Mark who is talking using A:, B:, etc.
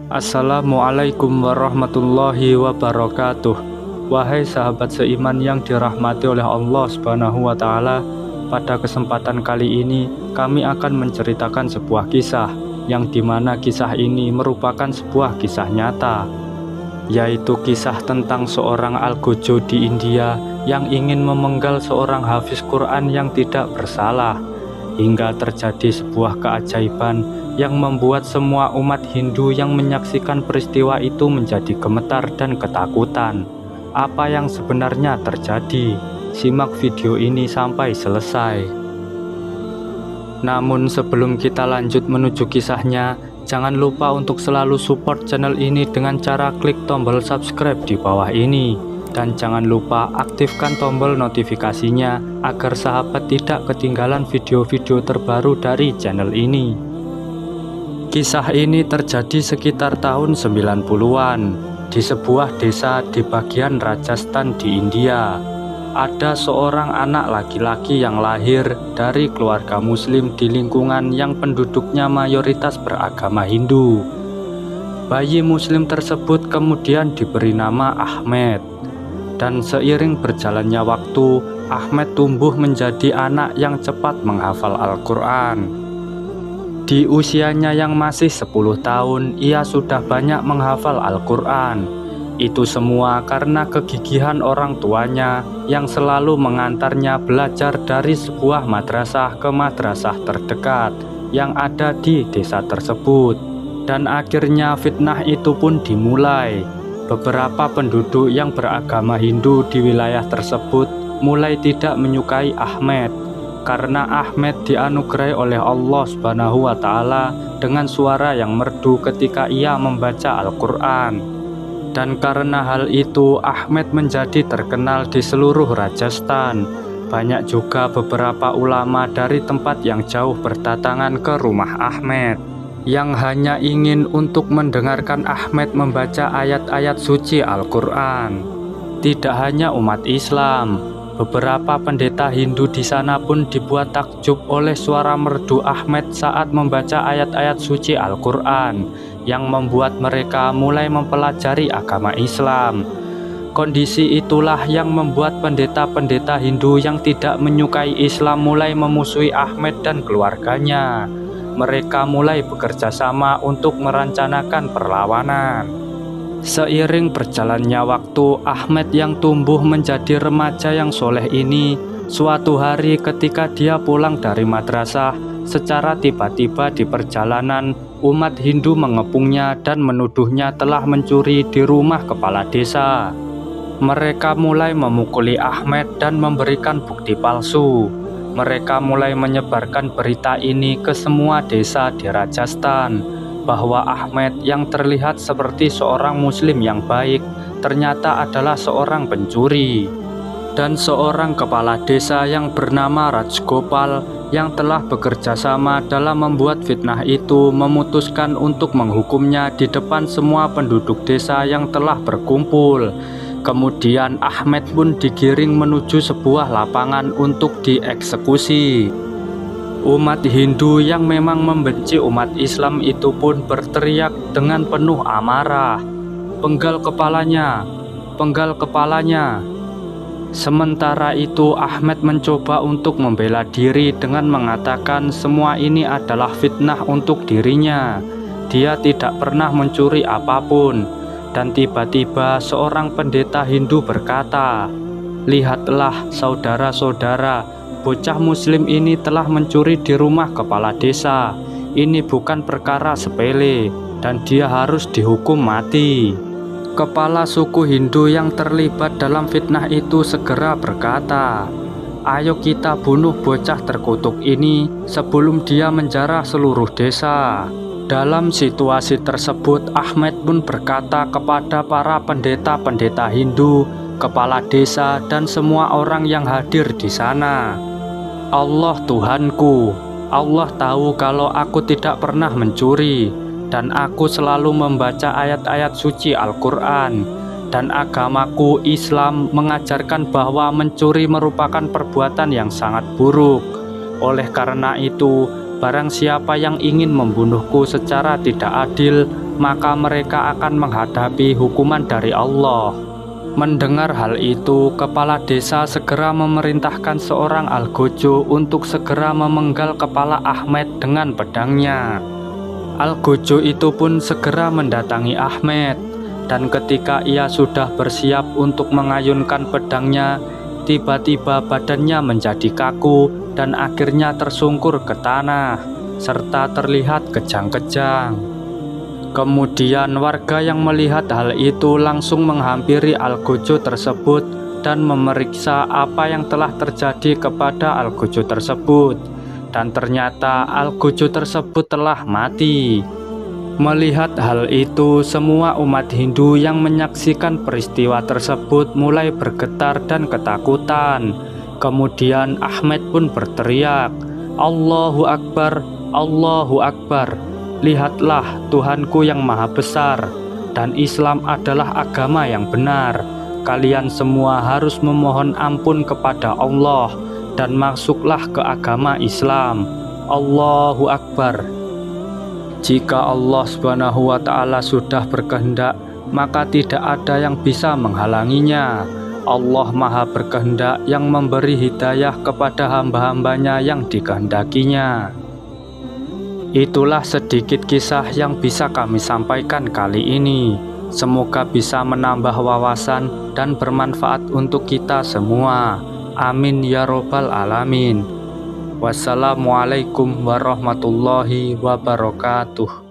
A: Assalamualaikum warahmatullahi wabarakatuh. Wahai sahabat seiman yang dirahmati oleh Allah Subhanahu wa Ta'ala, pada kesempatan kali ini kami akan menceritakan sebuah kisah yang dimana kisah ini merupakan sebuah kisah nyata, yaitu kisah tentang seorang algojo di India yang ingin memenggal seorang hafiz Quran yang tidak bersalah, hingga terjadi sebuah keajaiban yang membuat semua umat Hindu yang menyaksikan peristiwa itu menjadi gemetar dan ketakutan. Apa yang sebenarnya terjadi? Simak video ini sampai selesai. Namun sebelum kita lanjut menuju kisahnya, jangan lupa untuk selalu support channel ini dengan cara klik tombol subscribe di bawah ini. Dan jangan lupa aktifkan tombol notifikasinya agar sahabat tidak ketinggalan video-video terbaru dari channel ini. Kisah ini terjadi sekitar tahun 90-an di sebuah desa di bagian Rajasthan di India. Ada seorang anak laki-laki yang lahir dari keluarga muslim di lingkungan yang penduduknya mayoritas beragama Hindu. Bayi muslim tersebut kemudian diberi nama Ahmed. Dan seiring berjalannya waktu, Ahmed tumbuh menjadi anak yang cepat menghafal Al-Quran. Di usianya yang masih 10 tahun, ia sudah banyak menghafal Al-Quran. Itu semua karena kegigihan orang tuanya yang selalu mengantarnya belajar dari sebuah madrasah ke madrasah terdekat yang ada di desa tersebut. Dan akhirnya fitnah itu pun dimulai. Beberapa penduduk yang beragama Hindu di wilayah tersebut mulai tidak menyukai Ahmed karena Ahmed dianugerahi oleh Allah Subhanahu wa Ta'ala dengan suara yang merdu ketika ia membaca Al-Quran. Dan karena hal itu Ahmed menjadi terkenal di seluruh Rajasthan. Banyak juga beberapa ulama dari tempat yang jauh berdatangan ke rumah Ahmed yang hanya ingin untuk mendengarkan Ahmed membaca ayat-ayat suci Al-Quran. Tidak hanya umat Islam, beberapa pendeta Hindu di sana pun dibuat takjub oleh suara merdu Ahmed saat membaca ayat-ayat suci Al-Quran, yang membuat mereka mulai mempelajari agama Islam. Kondisi itulah yang membuat pendeta-pendeta Hindu yang tidak menyukai Islam mulai memusuhi Ahmed dan keluarganya. Mereka mulai bekerja sama untuk merencanakan perlawanan. Seiring berjalannya waktu, Ahmed yang tumbuh menjadi remaja yang soleh ini, suatu hari ketika dia pulang dari madrasah, secara tiba-tiba di perjalanan, umat Hindu mengepungnya dan menuduhnya telah mencuri di rumah kepala desa. Mereka mulai memukuli Ahmed dan memberikan bukti palsu. Mereka mulai menyebarkan berita ini ke semua desa di Rajasthan, bahwa Ahmed yang terlihat seperti seorang muslim yang baik ternyata adalah seorang pencuri. Dan seorang kepala desa yang bernama Rajgopal yang telah bekerja sama dalam membuat fitnah itu memutuskan untuk menghukumnya di depan semua penduduk desa yang telah berkumpul. Kemudian Ahmed pun digiring menuju sebuah lapangan untuk dieksekusi. Umat Hindu yang memang membenci umat Islam itu pun berteriak dengan penuh amarah, "Penggal kepalanya! Penggal kepalanya!" Sementara itu Ahmed mencoba untuk membela diri dengan mengatakan semua ini adalah fitnah untuk dirinya. Dia tidak pernah mencuri apapun. Dan tiba-tiba seorang pendeta Hindu berkata, "Lihatlah saudara-saudara, bocah muslim ini telah mencuri di rumah kepala desa. Ini bukan perkara sepele dan dia harus dihukum mati." Kepala suku Hindu yang terlibat dalam fitnah itu segera berkata, "Ayo kita bunuh bocah terkutuk ini sebelum dia menjarah seluruh desa." Dalam situasi tersebut, Ahmed pun berkata kepada para pendeta-pendeta Hindu, kepala desa, dan semua orang yang hadir di sana, "Allah Tuhanku, Allah tahu kalau aku tidak pernah mencuri, dan aku selalu membaca ayat-ayat suci Al-Quran, dan agamaku Islam mengajarkan bahwa mencuri merupakan perbuatan yang sangat buruk. Oleh karena itu, barang siapa yang ingin membunuhku secara tidak adil, maka mereka akan menghadapi hukuman dari Allah. Mendengar hal itu, kepala desa segera memerintahkan seorang algojo untuk segera memenggal kepala Ahmed dengan pedangnya. Algojo itu pun segera mendatangi Ahmed, dan ketika ia sudah bersiap untuk mengayunkan pedangnya, tiba-tiba badannya menjadi kaku dan akhirnya tersungkur ke tanah, serta terlihat kejang-kejang. Kemudian warga yang melihat hal itu langsung menghampiri algojo tersebut dan memeriksa apa yang telah terjadi kepada algojo tersebut. Dan ternyata algojo tersebut telah mati. Melihat hal itu, semua umat Hindu yang menyaksikan peristiwa tersebut mulai bergetar dan ketakutan. Kemudian Ahmed pun berteriak, "Allahu Akbar, Allahu Akbar. Lihatlah Tuhanku yang maha besar, dan Islam adalah agama yang benar. Kalian semua harus memohon ampun kepada Allah dan masuklah ke agama Islam. Allahu Akbar." Jika Allah Subhanahu wa Ta'ala sudah berkehendak, maka tidak ada yang bisa menghalanginya. Allah Maha Berkehendak yang memberi hidayah kepada hamba-hambanya yang dikehendakinya. Itulah sedikit kisah yang bisa kami sampaikan kali ini. Semoga bisa menambah wawasan dan bermanfaat untuk kita semua. Amin ya robbal alamin. Wassalamualaikum warahmatullahi wabarakatuh.